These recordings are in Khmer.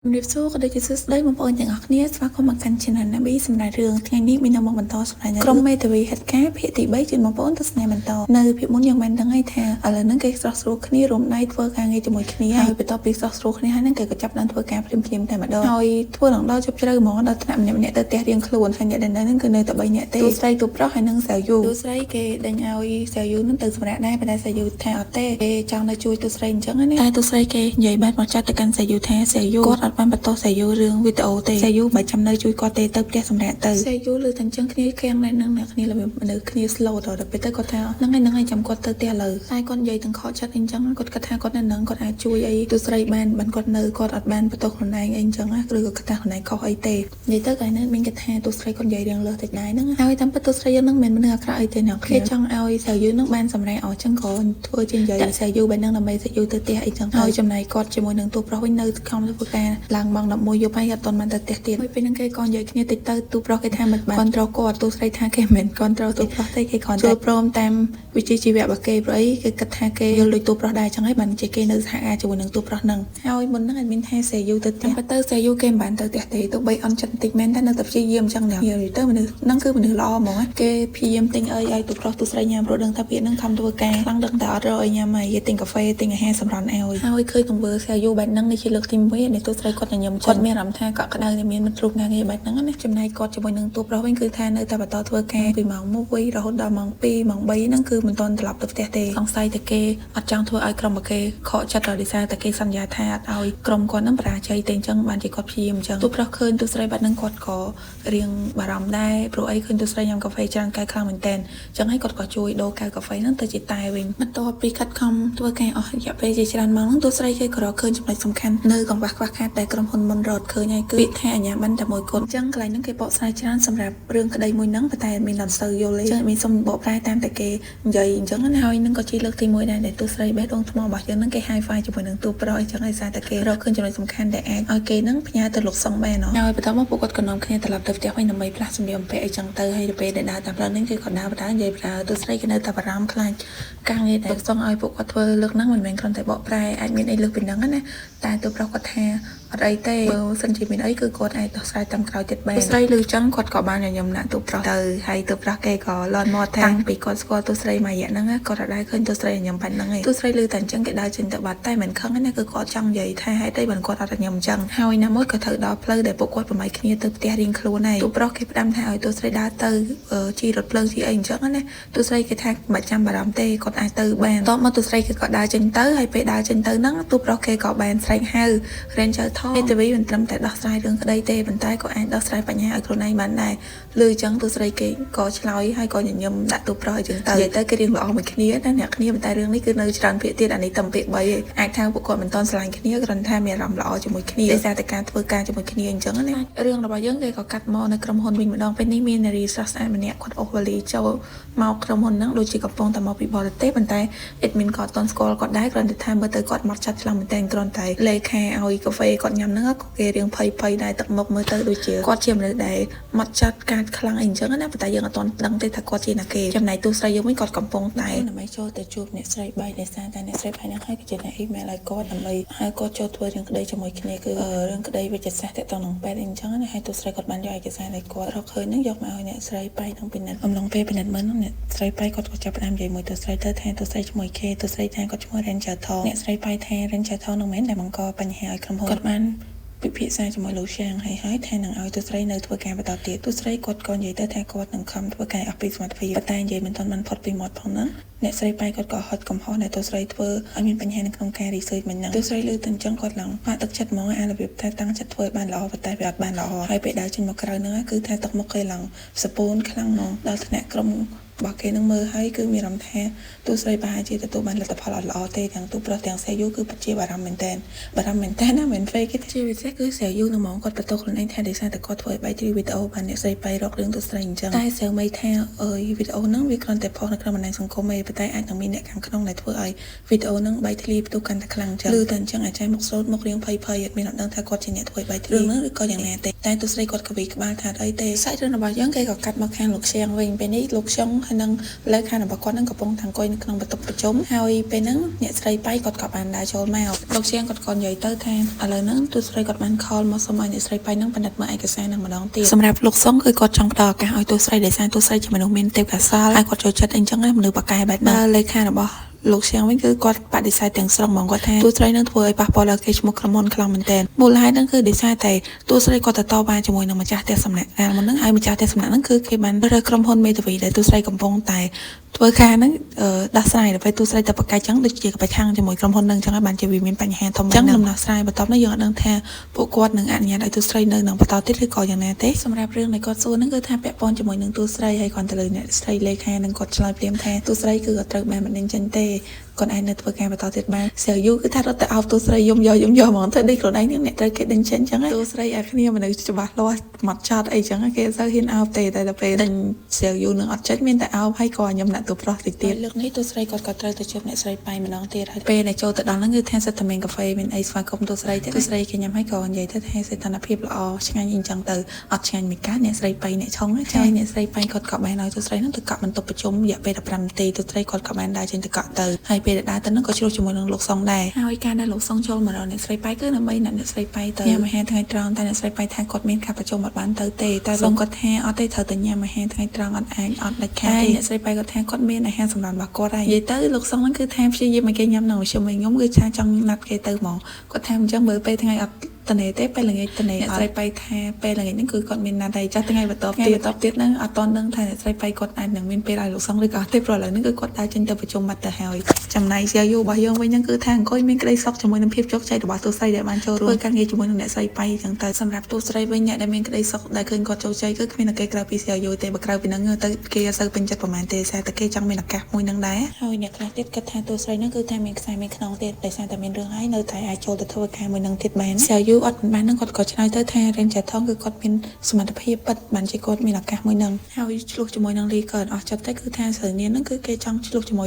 ជំរាបសួរក៏ដូចជាសួស្តីបងប្អូនទាំងអស់គ្នាស្វាគមន៍មកកាន់ Channel ណាប៊ីសម្រាប់រឿងថ្ងៃនេះមាននៅមកបន្តសម្រាប់ក្រុមមេធាវីហេតុការណ៍ភាគទី3ជូនបងប្អូនទស្សនាបន្តនៅភាគមុនយើងបានដឹងហើយថាឥឡូវហ្នឹងគេស្រស់ស្រួលគ្នារួមដៃធ្វើការងារជាមួយគ្នាហើយបន្ទាប់ពីស្រស់ស្រួលគ្នាហើយហ្នឹងគេក៏ចាប់ផ្ដើមធ្វើការភ្លាមៗតែម្ដងហើយធ្វើឡើងដល់ជប់ជ្រៅហ្មងដល់ថ្នាក់ម្នាក់ៗទៅផ្ទះរៀងខ្លួនហើយអ្នកដែលនៅហ្នឹងគឺនៅតែ3នាក់ទេទូស្រីទូប្រុសហើយនឹងសាវយូទូស្រីគេដេញឲ្យសាវយូហ្នឹងទៅសម្រាប់ដែរប៉ុន្តែសាវយូថាអត់ទេគេចង់ទៅជួយទូស្រីអញ្ចឹងណាតែទូស្រីគេនិយាយបែបមកចាត់ទៅកាន់សាវយូថាសាវយូគាត់អត់បានបន្តសាវយូរឿងវីដេអូទេសាយូមិនចាំនៅជួយគាត់ទេទៅផ្ទះសម្រាប់ទៅសាយូលើតែអញ្ចឹងគ្នាខាងណែនឹងអ្នកគ្នាលើគ្នា slow ដល់ពេលទៅគាត់ថាហ្នឹងហើយចាំគាត់ទៅផ្ទះលើតែគាត់និយាយទាំងខកចិត្តអីចឹងគាត់គិតថាគាត់នៅនឹងគាត់អាចជួយអីទូស្រីបានគាត់នៅគាត់អត់បានបន្ទោសខ្លួនឯងអីចឹងណាឬក៏គាត់ថាខ្លួនឯងខុសអីទេនិយាយទៅកាលនេះមានគិតថាទូស្រីគាត់និយាយរឿងលើសតិចដែរហ្នឹងហើយតាមពិតទូស្រីយើងនឹងមិនមនុស្សអាក្រក់អីទេអ្នកគេចង់ឲ្យសាយូនឹងបានសម្រេចអស់ចឹងក៏ធ្វើជានិយាយសាយូបែបហ្នឹងដើម្បីសាយូទៅផ្ទះអីចឹងហើយចំណាយគាត់ជាមួយនឹងទូប្រុសវិញនៅខំធ្វើការឡើងម៉ោង11យប់ហើយអត់ទាន់បានទៅផ្ទះទៀតហើយពេលហ្នឹងគេក៏និយាយគ្នាតិចទៅទូប្រុសគេថាមិនបានគ្រប់គ្រងគាត់ទូស្រីថាគេមិនគ្រប់គ្រងទូប្រុសទេគេគ្រាន់តែព្រមតាមវិជ្ជាជីវៈរបស់គេព្រោះអីគេគិតថាគេយល់ដូចទូប្រុសដែរចឹងហើយបានជាគេនៅសហការជាមួយនឹងទូប្រុសហ្នឹងហើយមុនហ្នឹងមានថាសេយូទៅផ្ទះទៅសេយូគេមិនបានទៅផ្ទះទេទោះបីអន់ចិត្តបន្តិចមែនតែនៅតែព្យាយាមចឹងណានិយាយទៅមនុស្សហ្នឹងគឺមនុស្សល្អហ្មងគេព្យាយាមទិញអីឲ្យទូប្រុសទូស្រីញ៉ាំព្រោះដឹងថាពាក្យហ្នឹងខំធ្វើការខ្លាំងដឹងតែអត់រកអីញ៉ាំហើយគេទិញកាហ្វេទិញអាហារសម្រន់ឲ្យហើយឃើញទង្វើសេយូបែបហ្នឹងនេះជាលើកទី1ដែលទូស្រីគាត់ញញឹមគាត់មានអារម្មណ៍ថាកក់ក្ដៅតែមានមិត្តរូបការងារបែបហ្នឹងណាចំណែកគាត់ជាមួយនឹងទូប្រុសវិញគឺថានៅតែបន្តធ្វើការពីម៉ោង1រហូតដល់ម៉ោង2ម៉ោង3ហ្នឹងគឺមិនទាន់ត្រឡប់ទៅផ្ទះទេសង្ស័យតែគេអត់ចង់ធ្វើឲ្យក្រុមរបស់គេខកចិត្តដោយសារតែគេសន្យាថាអត់ឲ្យក្រុមគាត់ហ្នឹងបរាជ័យទេអញ្ចឹងបានជាគាត់ព្យាយាមអញ្ចឹងទូប្រុសឃើញទូស្រីបែបហ្នឹងគាត់ក៏រៀងបារម្ភដែរព្រោះអីឃើញទូស្រីញ៉ាំកាហ្វេច្រើនកែខ្លាំងមែនតើអញ្ចឹងហើយគាត់ក៏ជួយដូរកែវកាហ្វេហ្នឹងទៅជាតែវិញបន្ទាប់ពីខិតខំធ្វើការអស់រយៈពេលជាច្រើនម៉ោងហ្នឹងទូស្រីគេក៏រកឃើញចំណុចសំខាន់នៅកង្វះខ្វះខាតតែក្រុមហ៊ុនមុនរត់ឃើញហើយគឺពាក្យថាអាញាប័ណ្ណតែមួយគត់អញ្ចឹងកន្លែងហ្នឹងគេបកស្រាយច្រើនសម្រាប់រឿងក្តីមួយហ្នឹងប៉ុន្តែមានអត់សូវយល់ទេចឹងមានសុំបកប្រែតាមតែគេនិយាយអញ្ចឹងណាហើយនឹងក៏ជាលើកទី1ដែរដែលទូស្រីបេះដូងថ្មរបស់យើងហ្នឹងគេ high five ជាមួយនឹងទូប្រុសអញ្ចឹងឲ្យសារតែគេរកឃើញចំណុចសំខាន់ដែលអាចឲ្យគេហ្នឹងផ្ញើទៅលោកសុងបានហើយបន្តមកពួកគាត់ក៏នាំគ្នាត្រឡប់ទៅផ្ទះវិញដើម្បីផ្លាស់សម្លៀកបំពាក់អីចឹងទៅហើយទៅពេលដែលដើរតាមផ្លូវហ្នឹងគេក៏ដើរនិយាយទូស្រីគេនៅតែបារម្ភខ្លាចការងារដែលសុងឲ្យពួកគាត់ធ្វើលើកហ្នឹងមិនមែនគ្រាន់តែបកប្រែអាចមានអីលើសពីហ្នឹងណាតែទូប្រុសគាត់ថាអត់អីទេបើសិនជាមានអីគឺគាត់អាចដោះស្រាយតាមក្រោយទៀតបានទូស្រីឮចឹងគាត់ក៏បានញញឹមណាស់ទូប្រុសទៅហើយទូប្រុសគេក៏លន់មាត់ថាពីគាត់ស្គាល់ទូស្រីមួយរយៈហ្នឹងគាត់អត់ដែរឃើញទូស្រីញញឹមបាញ់ហ្នឹងឯងទូស្រីឮតែអញ្ចឹងគេដើរចេញទៅបាត់តែមិនខឹងណាគឺគាត់ចង់និយាយថាហេតុអីបើគាត់អត់ញញឹមអញ្ចឹងហើយណាមួយក៏ត្រូវដល់ផ្លូវដែលពួកគាត់ប្រម៉ៃគ្នាទៅផ្ទះរៀងខ្លួនហើយទូប្រុសគេផ្ដាំថាឲ្យទូស្រីដើរទៅជីរថភ្លើងជីអីអញ្ចឹងណាទូស្រីគេថាមិនចាំបារម្ភទេគាត់អាចទៅបានតោះមកទូស្រីគេក៏ដើរចេញទៅហើយពេលដើរចេញទៅហ្នឹងទូប្រុសគេក៏បានស្រែកហៅ Ranger ថោទេវីមិនត្រឹមតែដោះស្រាយរឿងក្តីទេប៉ុន្តែក៏អាចដោះស្រាយបញ្ហាឲ្យខ្លួនឯងបានដែរលើអញ្ចឹងទូស្រីគេក៏ឆ្លើយហើយក៏ញញឹមដាក់ទូប្រុសអញ្ចឹងទៅនិយាយទៅគេរៀងល្អមួយគ្នាណាអ្នកគ្នាប៉ុន្តែរឿងនេះគឺនៅច្រើនពាក្យទៀតអានេះតែពាក្យ3ឯងអាចថាពួកគាត់មិនតន់ស្រឡាញ់គ្នាគ្រាន់តែមានអារម្មណ៍ល្អជាមួយគ្នាដោយសារតែការធ្វើការជាមួយគ្នាអញ្ចឹងណារឿងរបស់យើងគេក៏កាត់មកនៅក្រុមហ៊ុនវិញម្ដងពេលនេះមាននារីស្រស់ស្អាតម្នាក់គាត់អូសវ៉ាលីចូលមកក្រុមហ៊ុនហ្នឹងដូចជាកំពុងតែមកពីបរទេសប៉ុន្តែ admin ក៏អត់តន់ស្គាល់គាត់ដែរគ្រាន់តែថាមើលទៅគាត់មកចាត់ខ្លាំងមែនតើគ្រាន់តែលេខាឲ្យកាហ្វេគាត់ញ៉ាំហ្នឹងក៏គេរៀងភ័យដែរទឹកមុខមើលទៅដូចជាគាត់ជាមនុស្សដែលមកចាត់ការខ្លាំងអីអញ្ចឹងណាប៉ុន្តែយើងអត់តន់ដឹងទេថាគាត់ជាណាគេចំណែកទូស្រីយើងវិញគាត់កំពុងតែដើម្បីចូលទៅជួបអ្នកស្រីបាយដែលសារតែអ្នកស្រីបាយហ្នឹងហើយគឺជាអ្នក email ឲ្យគាត់ដើម្បីឲ្យគាត់ចូលធ្វើរឿងក្តីជាមួយគ្នាគឺរឿងក្តីវិទ្យាសាស្ត្រតទៅនឹងពេទ្យអីអញ្ចឹងណាហើយទូស្រីគាត់បានយកឯកសារដែលគាត់រកឃើញហ្នឹងយកមកឲ្យអ្នកស្រីបាយនឹងពិនិត្យអំឡុងពេលពិនិត្យមើលហ្នឹងអ្នកស្រីបាយគាត់ក៏ចាប់ផ្ដើមនិយាយមួយទូស្រីទៅថាទូស្រីឈ្មោះគេទូស្រីថាគាត់ឈ្មោះ Ranger ថោអ្នកស្រីបាយថា Ranger ថោនឹងមែនដែលបង្កបញ្ហាឲ្យក្រុមហ៊ុនគាត់បានពិភាក្សាជាមួយលោកជាងហើយថានឹងឲ្យទូស្រីនៅធ្វើការបន្តទៀតទូស្រីគាត់ក៏និយាយទៅថាគាត់នឹងខំធ្វើការអស់ពីសមត្ថភាពប៉ុន្តែនិយាយមិនទាន់បានផុតពីមាត់ផងហ្នឹងអ្នកស្រីប៉ៃគាត់ក៏ហត់កំហុសដែលទូស្រីធ្វើឲ្យមានបញ្ហានៅក្នុងការ research មិញហ្នឹងទូស្រីលើទៅអញ្ចឹងគាត់ឡើងបាក់ទឹកចិត្តហ្មងអារបៀបថាតាំងចិត្តធ្វើបានល្អប៉ុន្តែវាអត់បានល្អហើយពេលដើរចេញមកក្រៅហ្នឹងគឺថាទឹកមុខគេឡើងសពូនខ្លាំងហ្មងដល់ថ្នាក់ក្រុមរបស់គេនឹងមើលហើយគឺមានអារម្មណ៍ថាទូស្រីប្រហែលជាទទួលបានលទ្ធផលអត់ល្អទេទាំងទូប្រុសទាំងសេយូគឺពិតជាបារម្ភមែនតើបារម្ភមែនតើណាមិនហ្វេកទេជាពិសេសគឺសេយូនឹងហ្មងគាត់បន្ទោសខ្លួនឯងថាដោយសារតែគាត់ធ្វើឲ្យបែកធ្លាយវីដេអូបានអ្នកស្រីប៉ៃរករឿងទូស្រីអញ្ចឹងតែសេវមីថាវីដេអូហ្នឹងវាគ្រាន់តែផុសនៅក្នុងបណ្ដាញសង្គមឯងប៉ុន្តែអាចនឹងមានអ្នកខាងក្នុងដែលធ្វើឲ្យវីដេអូហ្នឹងបែកធ្លាយផ្ទុះកាន់តែខ្លាំងអញ្ចឹងឬតែអញ្ចឹងអាចចែកមុខស្រោតមុខរៀងភ័យអត់មានអត់ដឹងថាគាត់ជាអ្នកធ្វើឲ្យបែកធ្លាយរឿងហ្នឹងឬក៏យ៉ាងណាទេតែទូស្រីគាត់ក៏វិក្បាលថាអីទេសាច់រឿងរបស់យើងគេក៏កាត់មកខាងលោកខ្ជាងវិញពេលនេះលោកខ្យងហ ហើយនឹងលើខាងរបស់គាត់នឹងកំពុងទាំងអង្គុយនៅក្នុងបន្ទប់ប្រជុំហើយពេលហ្នឹងអ្នកស្រីប៉ៃគាត់ក៏បានដើរចូលមកលោកជាងគាត់ក៏និយាយទៅថាឥឡូវហ្នឹងទូស្រីគាត់បានខលមកសុំឲ្យអ្នកស្រីប៉ៃហ្នឹងពិនិត្យមើលឯកសារនឹងម្ដងទៀតសម្រាប់លោកសុងគឺគាត់ចង់ផ្ដល់ឱកាសឲ្យទូស្រីដោយសារទូស្រីជាមនុស្សមានទេពកោសល្យហើយគាត់ចូលចិត្តអីចឹងមនុស្សបកកែបែបហ្នឹងលើខាងរបស់លោកសៀងវិញគឺគាត់បដិសេធទាំងស្រុងហ្មងគាត់ថាទូស្រីនឹងធ្វើឲ្យប៉ះពាល់ដល់កេរ្តិ៍ឈ្មោះក្រុមហ៊ុនខ្លាំងមែនទែនមូលហេតុហ្នឹងគឺដោយសារតែទូស្រីគាត់ទៅតវ៉ាជាមួយនឹងម្ចាស់ផ្ទះសំណាក់កាលមុនហ្នឹងហើយម្ចាស់ផ្ទះសំណាក់ហ្នឹងគឺគេបានរើសក្រុមហ៊ុនមេធាវីដែលទូស្រីកំពុងតែធ្វើការហ្នឹងដោះស្រាយដើម្បីទូស្រីទៅប្រកែកចឹងដូចជាប្រឆាំងជាមួយក្រុមហ៊ុនហ្នឹងចឹងហើយបានជាវាមានបញ្ហាធំចឹងដំណោះស្រាយបន្ទាប់នេះយើងអត់ដឹងថាពួកគាត់នឹងអនុញ្ញាតឲ្យទូស្រីនៅនឹងបន្តទៀតឬក៏យ៉ាងណាទេសម្រាប់រឿងនៃគាត់សួរហ្នឹងគឺថាពាក់ព័ន្ធជាមួយនឹងទូស្រីហើយគាត់ទៅលើអ្នកស្រីលេខានឹងគាត់ឆ្លើយព្រាមថាទូស្រីគឺគាត់ត្រូវបានបណ្ដឹងចេញទេគាត់អាចនៅធ្វើការបន្តទៀតបានសៀវយូគឺថារត់ទៅអោបទូស្រីយំយកហ្មងទៅដូចខ្លួនឯងនឹងអ្នកត្រូវគេដេញចេញចឹងទូស្រីឲ្យគ្នាមនុស្សច្បាស់លាស់មកចត់អីចឹងគេអត់សូវហ៊ានអោបទេតែដល់ពេលដេញសៀវយូនឹងអត់ចេញមានតែអោបហើយក៏ញ៉ាំដាក់ទូប្រុសតិចទៀតលើកនេះទូស្រីគាត់ក៏ត្រូវទៅជួបអ្នកស្រីប៉ៃម្ដងទៀតហើយពេលដែលចូលទៅដល់ហ្នឹងគឺថាសិតតែមានកាហ្វេមានអីស្វាគមន៍ទូស្រីទូស្រីគេញ៉ាំហើយក៏និយាយទៅថាសីតុណ្ហភាពល្អឆ្ងាញ់អីចឹងទៅអត់ឆ្ងាញ់មិនកើតអ្នកស្រីប៉ៃអ្នកឆុងចាអ្នកស្រីប៉ៃគាត់ក៏បានឲ្យទូស្រីហ្នឹងទៅកក់បន្ទប់ប្រជុំរយៈពេល15នាទីទូស្រីគាត់ក៏បានដើរចេញទៅកក់ទៅហើយពេលដែលដើរទៅហ្នឹងក៏ជ្រុះជាមួយនឹងលោកសុងដែរហើយការដែលលោកសុងចូលមករកអ្នកស្រីប៉ៃគឺដើម្បីអ្នកស្រីប៉ៃទៅញ៉ាំអាហារថ្ងៃត្រង់តែអ្នកស្រីប៉ៃថាគាត់មានការប្រជុំអត់បានទៅទេតែលោកគាត់ថាអត់ទេត្រូវតែញ៉ាំអាហារថ្ងៃត្រង់អត់អាចអត់ដាច់ខាតទេអ្នកស្រីប៉ៃគាត់ថាគាត់មានអាហារសម្រាប់របស់គាត់ហើយនិយាយទៅលោកសុងហ្នឹងគឺថាព្យាយាមឲ្យគេញ៉ាំនៅមធ្យមវិញខ្ញុំគឺចង់ណាត់គេទៅហ្មងគាត់ថាអញ្ចឹងមើលពេលថ្ងៃអត់តនេទេពេលល្ងាចតនេអ្នកស្រីប៉ៃថាពេលល្ងាចហ្នឹងគឺគាត់មានណាត់ហើយចាស់ថ្ងៃបន្ទាប់ទៀតហ្នឹងអត់តន់ដឹងថាអ្នកស្រីប៉ៃគាត់អាចនឹងមានពេលឲ្យលោកសុងឬក៏អត់ទេព្រោះឥឡូវហ្នឹងគឺគាត់ដើរចេញទៅប្រជុំបាត់ទៅហើយចំណែកជាយូរបស់យើងវិញហ្នឹងគឺថាអង្គុយមានក្តីសុខជាមួយនឹងភាពជោគជ័យរបស់ទូស្រីដែលបានចូលរួមការងារជាមួយនឹងអ្នកស្រីប៉ៃអញ្ចឹងទៅសម្រាប់ទូស្រីវិញអ្នកដែលមានក្តីសុខដែលឃើញគាត់ជោគជ័យគឺគ្មានគេក្រៅពីជាយូទេបើក្រៅពីហ្នឹងទៅគេអត់សូវពេញចិត្តប្រហែលទេតែគេចង់មានឱកាសមួយហ្នឹងដែរហើយអ្នកខ្លះទៀតគិតថាទូស្រីហ្នឹងគឺថាមានខ្សែមានខ្នងទៀតដោយសារតែមានរឿងហើយនៅតែអាចចូលទៅធ្វើការមួយហ្នឹងទៀតបានជាយូអត់បានហ្នឹងគាត់ក៏ឆ្លើយទៅថារៀនចែកថងគឺគាត់មានសមត្ថភាពពិតបានជាគាត់មានឱកាសមួយហ្នឹងហើយឆ្លោះជាមួយនឹងលីក៏អស់ចិត្តទៅគឺថាស្រីនាងហ្នឹងគឺគេចង់ឆ្លោះជាមួយ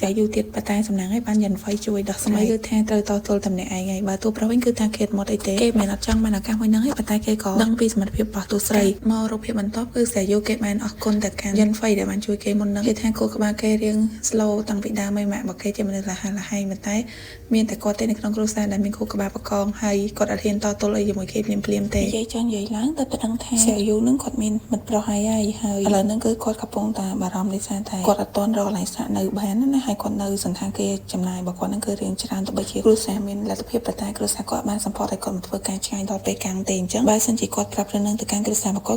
ជាយូទៀតប៉ុន្តែសំណាងឲ្យបានយិនវៃជួយដោះស្រាយគឺថាត្រូវតទល់តំណែងឯងហើយបើទូប្រុសវិញគឺថាគេមកអីទេគេមិនអត់ចង់បានឱកាសមួយហ្នឹងទេប៉ុន្តែគេក៏ដឹងពីសមត្ថភាពរបស់ទូស្រីមករូបភាពបន្ទាប់គឺជាយូគេបានអរគុណទៅកាន់យិនវៃដែលបានជួយគេមុនហ្នឹងគេថាគោលក្បាលគេរៀង slow តាំងពីដើមមកម៉ាក់របស់គេជាមនុស្សលះហែប៉ុន្តែមានតែគាត់ទេនៅក្នុងគ្រួសារដែលមានគោលក្បាលប្រកងហើយគាត់អត់ហ៊ានតទល់អីជាមួយគេភ្លាមទេនិយាយចង់និយាយឡើងទៅដឹងថាជាយូនឹងគាត់មានមិត្តប្រុសហើយឥឡូវហ្នឹងគឺគាត់កំពុងតែបារម្ភដោយសារតែគាត់អត់ទាន់រកកន្លែងស្នាក់នៅបានណាហើយគាត់នៅសន្តាគារចំណាយរបស់គាត់ហ្នឹងគឺរៀងច្រើនទៅបីជាគ្រួសារមានលទ្ធភាពប៉ុន្តែគ្រួសារគាត់បានសង្កត់ឲ្យគាត់មកធ្វើការឆ្ងាយដល់ពេលកាំងទេអញ្ចឹងបើសិនជាគាត់ប្រាប់រឿងហ្នឹងទៅកាន់គ្រួសាររបស់គ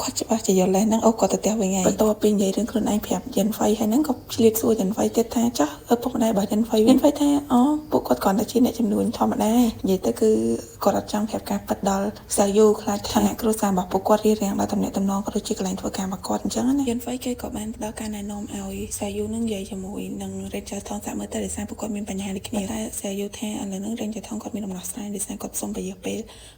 ាត់ច្បាស់ជាយល់ដែរហ្នឹងអូគាត់ទៅផ្ទះវិញហើយបន្ទាប់ពីនិយាយរឿងខ្លួនឯងប្រាប់យិនវៃហើយហ្នឹងក៏ឆ្លៀតសួរយិនវៃទៀតថាចាស់ឪពុកម្ដាយរបស់យិនវៃថាអូពួកគាត់គ្រាន់តែជាអ្នកចំនួនធម្មតានិយាយទៅគឺគាត់អត់ចង់ប្រាប់ការពិតដល់សាយូខ្លាចថាអ្នកគ្រួសាររបស់ពួកគាត់រៀបរៀងដល់តំណែងតំណងក៏ដូចជាកន្លែងធ្វើការរបស់គាត់អញ្ចឹងណាយិនវៃគេក៏បានផ្ដល់ការណែនាំឲ្យសាយូនឹងនិយាយជាមួយនឹងរេនចៅថងសាក់មើលទៅដោយសារពួកគាត់មានបញ្ហាដូចគ្នាតែសាយូថាឥឡូវហ្នឹងរេនចៅថងគាត់មានដំណោះស្រាយដោយសារគាត់សុំប្រយោគពេ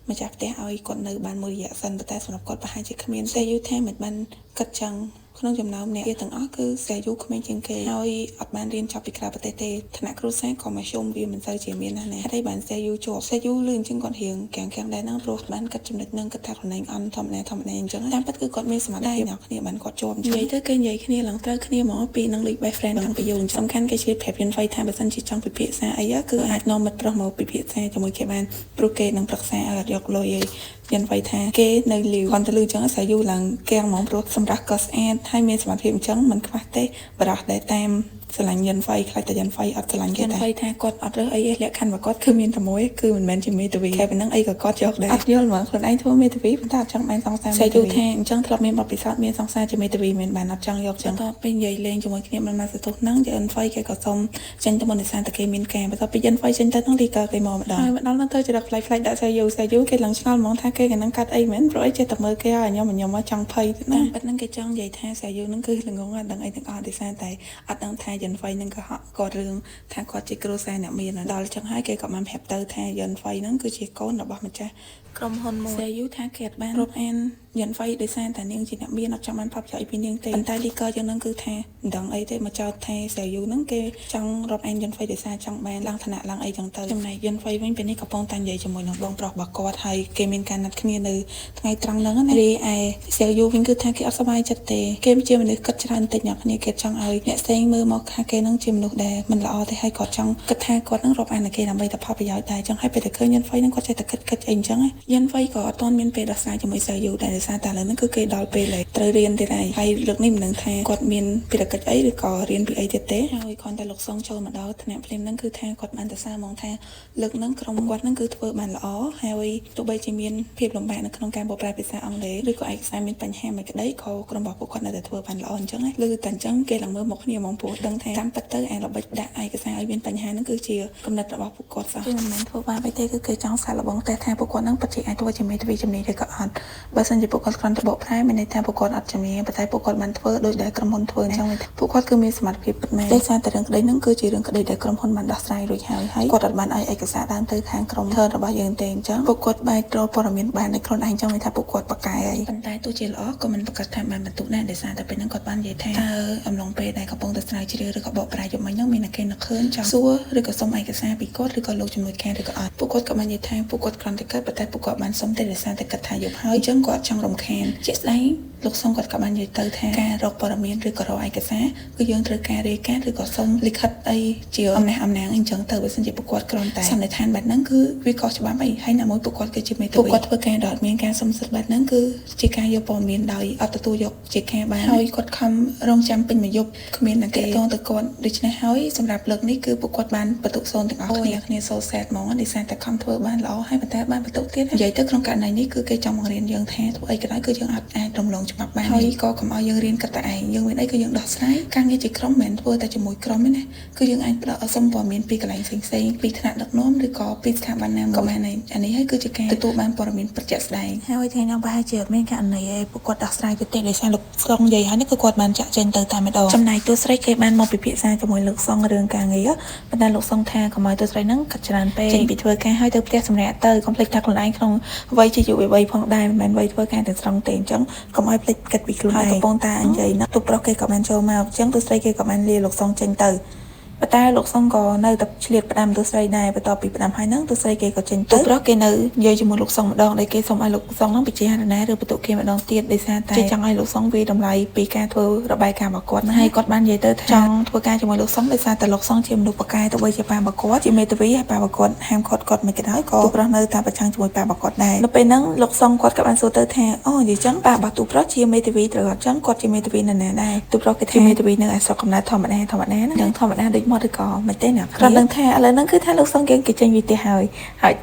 លម្ចាស់ផ្ទះឲ្យគាត់នៅបានមួយរយៈសិនតែសម្រាប់គាត់ប្រហែលជាគ្មានសាយូថាមិនបានគិតចឹងក្នុងចំណោមអ្នកទាំងអស់គឺសាយូក្មេងជាងគេហើយអត់បានរៀនចប់ពីក្រៅប្រទេសទេឋានៈគ្រួសារក៏មកជុំវាមិនសូវជាមានណាហើយបានសាយូជាប់សាយូលឿនជាងគាត់រៀងកាំងដែរហ្នឹងព្រោះបានគិតចំណុចហ្នឹងគិតថាខ្លួនឯងអន់ធម្មតាអញ្ចឹងតាមពិតគឺគាត់មានសមត្ថភាពអ្នកគ្នាបានគាត់ជាប់និយាយទៅគេនិយាយគ្នាឡើងត្រូវគ្នាហ្មងពីនឹងលេខ best friend ខាងពីយូរសំខាន់គេឆ្លៀតប្រាប់យិនវៃថាបើសិនជាចង់ពិភាក្សាអីគឺអាចនាំមិត្តប្រុសមកពិភាក្សាជាមួយគេបានព្រោះគេនឹងប្រឹក្សាឲ្យអត់យកលុយអីយិនវៃថាគេនៅលីវគាត់ទៅលឺអញ្ចឹងសាយូឡើងកាំងហ្មងព្រោះសម្រាប់ក៏ស្អាតហើយមានសមត្ថភាពអញ្ចឹងមិនខ្វះទេបរោះដែលតាមស្រឡាញ់យិនវៃខ្លាចតែយិនវៃអត់ស្រឡាញ់គេតែយិនវៃថាគាត់អត់រើសអីលក្ខខណ្ឌរបស់គាត់គឺមានតែមួយគឺមិនមែនជាមេធាវីតែប៉ុណ្ណឹងអីក៏គាត់យកដែរអត់យល់ហ្មងខ្លួនឯងធ្វើមេធាវីប៉ុន្តែអត់ចង់បានសង្សារមេធាវីថាអញ្ចឹងធ្លាប់មានបទពិសោធន៍មានសង្សារជាមេធាវីមិនបានអត់ចង់យកចឹងទៅពេលនិយាយលេងជាមួយគ្នាមិនមកសទុះហ្នឹងយិនវៃគេក៏សុំចេញទៅមុននិសានតែគេមានការបន្ទាប់ពីយិនវៃចេញទៅហ្នឹងលីកើគេមកម្ដងហើយម្ដងហ្នឹងទៅចរិតផ្លែកដាក់សាយូគេឡើងឆ្ងល់ហ្មងថាគេកណ្ដឹងកាត់អីមែនព្រោះអីចេះតែមើលគេឲ្យខ្ញុំមកចង់ភ័យទៅណាប៉ុណ្ណឹងគេចង់និយាយថាសាយូហ្នឹងគឺល្ងងអត់ដឹងអីទាំងអស់ដោយសារតែអត់ដឹងថាយិនវៃហ្នឹងក៏គាត់រឿងថាគាត់ជាគ្រូសាស្ត្រអ្នកមានដល់ចឹងហើយគេក៏បានប្រាប់ទៅថាយិនវៃហ្នឹងគឺជាកូនរបស់ម្ចាស់ក្រុមហ៊ុនមួយសាយូថាគេអត់បានរាប់អាន ยันไฟโดยสารแต่เนียงจีนเบียนออกจากมันพับใจปีเนียงเต็มแต่ลีเกอร์ยังนั่งคือแทดังไอเตมาเจ้าแทเสียอยู่นั่งเกจังรถแอนยันไฟโดยสารจังแบนลังถนัดลังไอจังเตอร์จำในยันไฟวิ่งเป็นนี่กระปองตันใหญ่จมูกหนังบองปลอกบักกอไทยเกมเป็นการนัดขึ้นในไงตรังนั่งนั่นรีไอเสียอยู่วิ่งคือแทเกอสบายจัดเตเกมเจียมันนึกกัดจันติดหยักเนี่ยเกจังไอเนี่ยเซ็งมือมอกฮาเกนั่งจิมนุกแดมันละอแต่ให้กอดจังกระแทกกอดนั่งรถแอนเกนำไปแต่ภาพไปยาวได้จังให้ไปแต่เคยยันไฟนั่งก็ใจแต่กัดเองจังยันไฟก็ตอนមានពេលដោះស្រាយជាមួយសើយូដែលសារតែឥឡូវហ្នឹងគឺគេដល់ពេលត្រូវរៀនទៀតហើយហើយលើកនេះមិនដឹងថាគាត់មានភារកិច្ចអីឬក៏រៀនពីអីទៀតទេហើយគ្រាន់តែលោកសងចូលមកដល់ថ្នាក់ភ្លាមហ្នឹងគឺថាគាត់បានទៅសារហ្មងថាលើកហ្នឹងក្រុមគាត់ហ្នឹងគឺធ្វើបានល្អហើយទោះបីជាមានភាពលំបាកនៅក្នុងការបកប្រែភាសាអង់គ្លេសឬក៏ឯកសារមានបញ្ហាមួយក្តីក៏ក្រុមរបស់ពួកគាត់នៅតែធ្វើបានល្អអញ្ចឹងណាឬតែអញ្ចឹងគេឡើងមើលមកគ្នាហ្មងព្រោះដឹងថាតាមពិតទៅអាល្បិចដាក់ឯកសារឲ្យមានបញ្ហាហ្នឹងគឺជាគំនិតរបស់ពួកគាត់សោះគឺមិនមែនធ្វើបានទេគឺគេចង់សាកល្បងតែថាពួកគាត់ហ្នឹងពិតជាអាចធ្វើជាមេធាវីជំនាញឬក៏អត់បើសិនជាពួកគាត់គ្រាន់តែបកប្រែមានន័យថាពួកគាត់អត់ជំនាញប៉ុន្តែពួកគាត់បានធ្វើដោយដែលក្រុមហ៊ុនធ្វើអញ្ចឹងពួកគាត់គឺមានសមត្ថភាពពិតមែនតែសារតែរឿងក្តីហ្នឹងគឺជារឿងក្តីដែលក្រុមហ៊ុនបានដោះស្រាយរួចហើយគាត់អត់បានឲ្យឯកសារដើមទៅខាងក្រុមធើរបស់យើងទេអញ្ចឹងពួកគាត់បែររកព័ត៌មានបានដោយខ្លួនឯងអញ្ចឹងមានថាពួកគាត់បកកែហើយប៉ុន្តែទោះជាល្អក៏មិនប្រកាសថាបានបន្ទុកដែរដោយសារតែពេលហ្នឹងគាត់បាននិយាយថាតើអំឡុងពេលដែលកំពុងតែស្រាវជ្រាវឬក៏បកប្រែយកមិញហ្នឹងមានគេនឹកឃើញចង់សួរឬក៏សុំឯកសារពីគាត់ឬក៏លោកជំនួយការឬក៏អត់ពួកគាត់ក៏បាននិយាយថាពួកគាត់គ្រាន់តែគិតប៉ុន្តែពួកគាត់បានសុំតែដោយសារតែគិតថាយកហើយអញ្ចឹងគាត់ចង់រំខានជាក់ស្ដែងលោកសុំគាត់ក៏បាននិយាយទៅថាការរកព័ត៌មានឬក៏រកឯកសារគឺយើងត្រូវការរាយការណ៍ឬក៏សុំលិខិតអីជាអំណះអំណាងអញ្ចឹងទៅបើសិនជាពួកគាត់គ្រាន់តែសន្និដ្ឋានបែបហ្នឹងគឺវាខុសច្បាប់អីហើយណាមួយពួកគាត់គឺជាមេធាវីពួកគាត់ធ្វើការដោយមានការសុំសិទ្ធិបែបហ្នឹងគឺជាការយកព័ត៌មានដោយអត់ទទួលយកជាការបានហើយគាត់ខំរងចាំពេញមួយយប់គ្មានអ្នកតងទៅគាត់ដូច្នេះហើយសម្រាប់លើកនេះគឺពួកគាត់បានបន្ទុកសូនទាំងអស់គ្នាសូសែតហ្មងដោយសារតែខំធ្វើបានល្អហើយប៉ុន្តែបានបន្ទុកទៀតនិយាយទៅក្នុងករណីនេះគឺគេចង់បង្រៀនយើងថាធ្វើអីក៏ដោយគឺយើងអាចរំលងច្បាប់បានហើយក៏កុំឲ្យយើងរៀនគិតតែឯងយើងមានអីក៏យើងដោះស្រាយការងារជាក្រុមមិនមែនធ្វើតែជាមួយក្រុមទេណាគឺយើងអាចផ្ដល់សុំព័ត៌មានពីកន្លែងផ្សេងៗពីថ្នាក់ដឹកនាំឬក៏ពីស្ថាប័នណាក៏បានដែរអានេះហើយគឺជាការទទួលបានព័ត៌មានប្រជាក់ស្ដែងហើយថ្ងៃនេះប្រហែលជាអត់មានករណីឯពួកគាត់ដោះស្រាយទៅទេដោយសារលោកស្រុងនិយាយហើយនេះគឺគាត់បានចាក់ចេញទៅតែម្ដងចំណែកតួស្រីគេបានមកពិភាក្សាជាមួយលោកសុងរឿងការងារប៉ុន្តែលោកសុងថាកុំឲ្យតួស្រីហ្នឹងកាត់ច្រើនពេកចេញពីធ្វើការហើយទៅផ្ទះសម្រាប់ទៅកុំភ្លេចថាខ្លួនឯងក្នុងវ័យជាយុវវ័យផងដែរមិនមែនវ័យធ្វើការទាំងស្រុងទេអញ្ចឹងកុំឲ្យភ្លេចគិតពីខ្លួនឯងកំពុងតែនិយាយណាទូប្រុសគេក៏បានចូលមកអញ្ចឹងទូស្រីគេក៏បានលាលោកសុងចេញទៅប៉ុន្តែលោកសុងក៏នៅតែឆ្លៀតផ្ដាំទូស្រីដែរបន្ទាប់ពីផ្ដាំហើយហ្នឹងទូស្រីគេក៏ចេញទៅទូប្រុសគេនៅនិយាយជាមួយលោកសុងម្ដងដែលគេសុំឲ្យលោកសុងហ្នឹងពិចារណាឬបន្ទុកគេម្ដងទៀតដោយសារតែចង់ឲ្យលោកសុងវាតម្លៃពីការធ្វើរបាយការណ៍របស់គាត់ហើយគាត់បាននិយាយទៅថាចង់ធ្វើការជាមួយលោកសុងដោយសារតែលោកសុងជាមនុស្សបកកែទៅបីជាប៉ារបស់គាត់ជាមេធាវីហើយប៉ារបស់គាត់ហាមគាត់មិនក៏ដោយក៏ទូប្រុសនៅតែប្រឆាំងជាមួយប៉ារបស់គាត់ដែរនៅពេលហ្នឹងលោកសុងគាត់ក៏បានសួរទៅថាអូនិយាយចឹងប៉ារបស់ទូប្រុសជាមេធាវីត្រូវអត់ចឹងគាត់ជាមេធាវីនៅណាដែរទូប្រុសគេថាមេធាវីនៅឯស្រុកកំណើតធម្មតាហ្នឹងធម្មតាដូចមកឬក៏មិនទេណាគាត់ដឹងថាឥឡូវហ្នឹងគឺថាលោកសុងគេចេញវិទេសហើ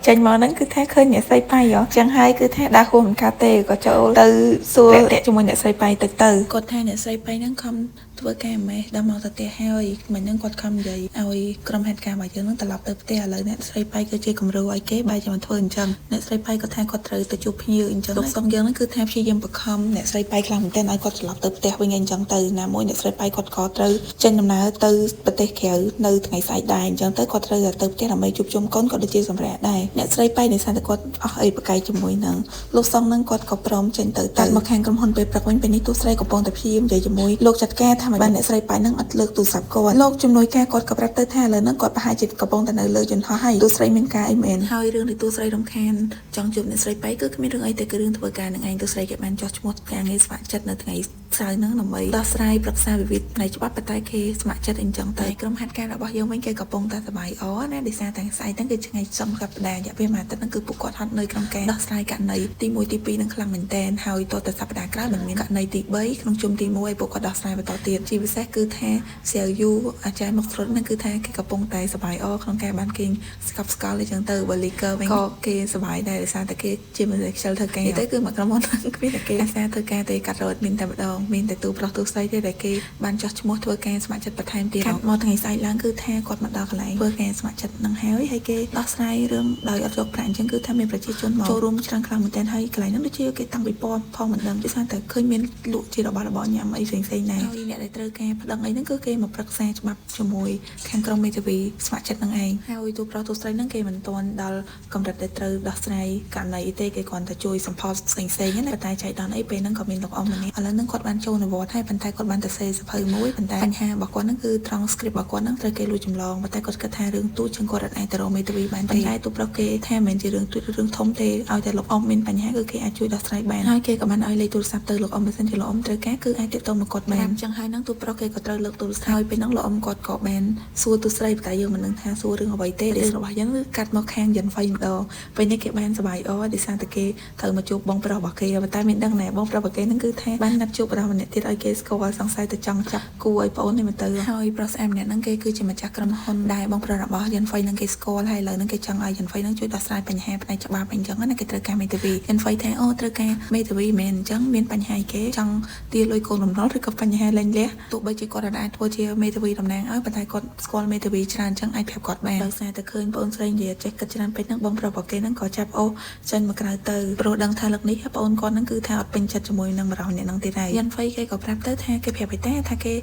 យចេញមកហ្នឹងគឺថាឃើញអ្នកស្រីប៉ៃអញ្ចឹងហើយគឺថាដាក់ហួរមិនកាត់ទេក៏ចូលទៅសួរតាក់ជាមួយអ្នកស្រីប៉ៃទៅគាត់ថាអ្នកស្រីប៉ៃហ្នឹងខំធ្វើការម៉េះដល់មកទៅផ្ទះហើយមិញហ្នឹងគាត់ខំនិយាយឲ្យក្រុមហេតុការណ៍របស់យើងហ្នឹងត្រឡប់ទៅផ្ទះឥឡូវអ្នកស្រីប៉ៃគឺជាគំរូឲ្យគេបែរជាមកធ្វើអញ្ចឹងអ្នកស្រីប៉ៃគាត់ថាគាត់ត្រូវទៅជួបភ្ញៀវអញ្ចឹងលោកសុងយើងហ្នឹងគឺថាព្យាយាមបង្ខំអ្នកស្រីប៉ៃខ្លាំងមែនទែនឲ្យគាត់ត្រឡប់ទៅផ្ទះវិញអញ្ចឹងទៅណាមួយអ្នកស្រីប៉ៃគាត់ក៏ត្រូវចេញដំណើរទៅប្រទេសក្រៅនៅថ្ងៃស្អែកដែរអញ្ចឹងទៅគាត់ត្រូវទៅផ្ទះដើម្បីជួបជុំកូនក៏ដូចជាសម្រាប់ដែរអ្នកស្រីប៉ៃដោយសារតែគាត់អស់អីប្រកែកជាមួយនឹងលោកសុងហ្នឹងគាត់ក៏ព្រមចេញទៅមកខាងក្រុមហ៊ុនពេលព្រឹកវិញពេលនេះទូស្រីកំពុងតែព្យាយាមនិយាយជាមួយលោកចាត់ការថាមិនបានអ្នកស្រីប៉ៃហ្នឹងអត់លើកទូរស័ព្ទគាត់លោកជំនួយការគាត់ក៏ប្រាប់ទៅថាឥឡូវហ្នឹងគាត់ប្រហែលជាកំពុងតែនៅលើយន្តហោះហើយទូស្រីមានការអីមែនហើយរឿងដែលទូស្រីរំខានចង់ជួបអ្នកស្រីប៉ៃគឺគ្មានរឿងអីតែគឺរឿងធ្វើការនឹងឯងទូស្រីគេបានចោះឈ្មោះការងារស្ម័គ្រចិត្តនៅថ្ងៃសៅរ៍ហ្នឹងដើម្បីដោះស្រាយប្រឹក្សាវិវាទផ្នែកច្បាប់ប៉ុន្តែគេស្ម័គ្រចិត្តអីចឹងទៅក្រុមហាត់ការរបស់យើងវិញគេកំពុងតែសប្បាយអណាដោយសារតែស្អែកហ្នឹងគឺថ្ងៃសុក្រប្តាហ៍រយៈពេលមួយអាទិត្យហ្នឹងគឺពួកគាត់ហត់នៅក្នុងការដោះស្រាយករណីទី1ទី2នឹងខ្លាំងមែនតើហើយតទៅសប្តាហ៍ក្រោយនឹងមានករណីទី3ក្នុងជុំទី1ឲ្យពួកគាត់ដោះស្រាយបន្តទៀតជាពិសេសគឺថាសៀវយូអាចារ្យមកស្រុតហ្នឹងគឺថាគេកំពុងតែសប្បាយអក្នុងការបានគេស្កប់ស្កល់អីចឹងទៅបើលីកឺវិញក៏គេសប្បាយដែរដោយសារតែគេជាមនុស្សខ្ជិលធ្វើការទៅគឺមកក្រុមហ៊ុនហ្នឹងគ្មានតែគេអាសាធ្វើការទេកាត់រត់មានតែម្ដង មានតែទូប្រុសទូស្រីទេដែលគេបានចោះឈ្មោះធ្វើការស្ម័គ្រចិត្តបន្ថែមទៀតមកថ្ងៃស្អែកឡើងគឺថាគាត់មកដល់កន្លែងធ្វើការស្ម័គ្រចិត្តនឹងហើយគេដោះស្រាយរឿងដោយអត់យកប្រាក់អញ្ចឹងគឺថាមានប្រជាជនមកចូលរួមច្រើនខ្លាំងមែនទែនហើយកន្លែងហ្នឹងដូចជាគេតាំងពីពណ៌ផងមិនដឹងដូចតែឃើញមានលក់ជារបស់ញ៉ាំអីផ្សេងៗដែរហើយអ្នកដែលត្រូវការប្តឹងអីហ្នឹងគឺគេមកប្រឹក្សាច្បាប់ជាមួយខាងក្រុមមេធាវីស្ម័គ្រចិត្តនឹងឯងហើយទូប្រុសទូស្រីហ្នឹងគេមិនទាន់ដល់កម្រិតដែលត្រូវដោះស្រាយករណីទេគេគ្រាន់តែជួយសម្ផស្សផ្សេងៗណាប៉ុន្តែចៃដន្យអីពេលហ្នឹងក៏មានលោកអ៊ំម្នាក់ឥឡូវហ្នឹងគាត់បានចូលនិវត្តន៍ហើយប៉ុន្តែគាត់បានទៅសេសភៅមួយប៉ុន្តែបញ្ហារបស់គាត់ហ្នឹងគឺត្រង់ script របស់គាត់ហ្នឹងត្រូវគេលួចចម្លងប៉ុន្តែគាត់គិតថារឿងទូចជាងគាត់អាចទៅរកមេធាវីបានទេតែទូប្រុសគេថាមិនមែនជារឿងទូចរឿងធំទេឲ្យតែលោកអ៊ំមានបញ្ហាគឺគេអាចជួយដោះស្រាយបានហើយគេក៏បានឲ្យលេខទូរស័ព្ទទៅលោកអ៊ំបើសិនជាលោកអ៊ំត្រូវការគឺអាចទាក់ទងមកគាត់បានអញ្ចឹងហើយហ្នឹងទូប្រុសគេក៏ត្រូវលើកទូរស័ព្ទហើយពេលហ្នឹងលោកអ៊ំគាត់ក៏បានសួរទូស្រីតែយើងមិនដឹងថាសួររឿងអ្វីទេរឿងរបស់យើងគឺកាត់មកខាងយិនហ្វៃម្ដងពេលនេះគេបានសប្បាយដោយសារតែគេត្រូវមកជួបបងប្រុសរបស់គេប៉ុន្តែមានដឹងណែបងប្រុសរបស់គេហ្នឹងគឺថាបានណាត់ជួបរបស់ម្នាក់ទៀតឲ្យគេស្គាល់សង្ស័យទៅចង់ចាប់គូឲ្យប្អូននេះមកទៅហើយប្រុសស្អាតម្នាក់ហ្នឹងគេគឺជាម្ចាស់ក្រុមហ៊ុនដែរបងប្រុសរបស់យិនហ្វៃហ្នឹងគេស្គាល់ហើយឥឡូវហ្នឹងគេចង់ឲ្យយិនហ្វៃហ្នឹងជួយដោះស្រាយបញ្ហាផ្នែកច្បាប់អីចឹងណាគេត្រូវការមេធាវីយិនហ្វៃថាអូត្រូវការមេធាវីមែនអញ្ចឹងមានបញ្ហាអីគេចង់ទាលុយកូនបំណុលឬក៏បញ្ហាលែងលះទោះបីជាគាត់អាចធ្វើជាមេធាវីតំណាងឲ្យប៉ុន្តែគាត់ស្គាល់មេធាវីច្រើនអញ្ចឹងអាចប្រាប់គាត់បានដោយសារតែឃើញបងស្រីនិយាយចេះគិតច្រើនពេកហ្នឹងបងប្រុសរបស់គេហ្នឹងក៏ចាប់អូសចេញមកក្រៅទៅព្រោះដឹងថាលើកនេះបងគាត់ហ្នឹងគឺថាអត់ពេញចិត្តជាមួយនឹងបរិសុទ្ធអ្នកហ្នឹងទេដែរយិនហ្វៃគេក៏ប្រាប់ទៅថាគេប្រាប់ឲ្យតែថាគេ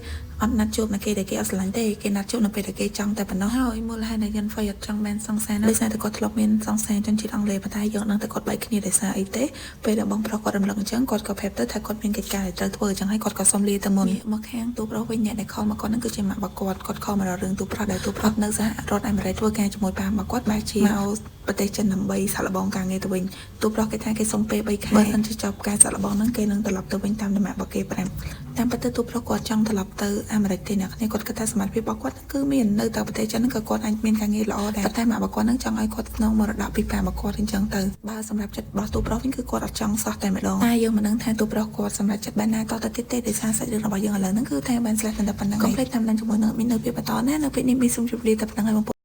អត់ណាត់ជួបនៅគេដែលគេអត់ស្រឡាញ់ទេគេណាត់ជួបនៅពេលដែលគេចង់តែប៉ុណ្ណោះហើយមូលហេតុដែលយិនហ្វៃអត់ចង់បានសង្សារដោយសារតែគាត់ធ្លាប់មានសង្សារជនជាតិអង់គ្លេសប៉ុន្តែយើងដឹងតែគាត់បែកគ្នាដោយសារអីទេពេលដែលបងប្រុសគាត់រំលឹកអញ្ចឹងគាត់ក៏ប្រាប់ទៅថាគាត់មានកិច្ចការដែលត្រូវធ្វើអញ្ចឹងហើយគាត់ក៏សុំលាទៅមុនមកខាងទូប្រុសវិញអ្នកដែលខលមកគាត់ហ្នឹងគឺជាម៉ាក់របស់គាត់ខលមករករឿងទូប្រុសដែលទូប្រុសនៅសហរដ្ឋអាមេរិកធ្វើការជាមួយប៉ារបស់គាត់បែរជាមកប្រទេសចិនដើម្បីសាក់លបងការងារទៅវិញទូប្រុសគេថាគេសុំពេល3ខែបើមិនជាចប់ការសាក់លបងហ្នឹងគេនឹងត្រឡប់ទៅវិញតាមដំណាក់របស់គេ5តាមពិតទៅទូប្រុសគាត់ចង់ត្រឡប់ទៅអាមេរិកទេអ្នកគ្នាគាត់គិតថាសមត្ថភាពរបស់គាត់គឺមាននៅតែប្រទេសចិនហ្នឹងក៏គាត់អាចមានការងារល្អដែរប៉ុន្តែម៉ាក់របស់គាត់ហ្នឹងចង់ឲ្យគាត់ស្នងមរតកពីប៉ារបស់គាត់អញ្ចឹងទៅបើសម្រាប់ចិត្តរបស់ទូប្រុសវិញគឺគាត់អត់ចង់សោះតែម្ដងតែយើងមិនដឹងថាទូប្រុសគាត់សម្រាប់ចិត្តបានណាតទៅទៀតទេដោយសារសាច់រឿងរបស់យើងឥឡូវហ្នឹងគឺតែបានស្លេះតែប៉ុណ្្នឹងកុំភ្លេចតាមដានជាមួយនឹងមាននៅពេលបន្តណានៅពេលនេះមានសូមជម្រាបលាតែប៉ុណ្្នឹងហើយបង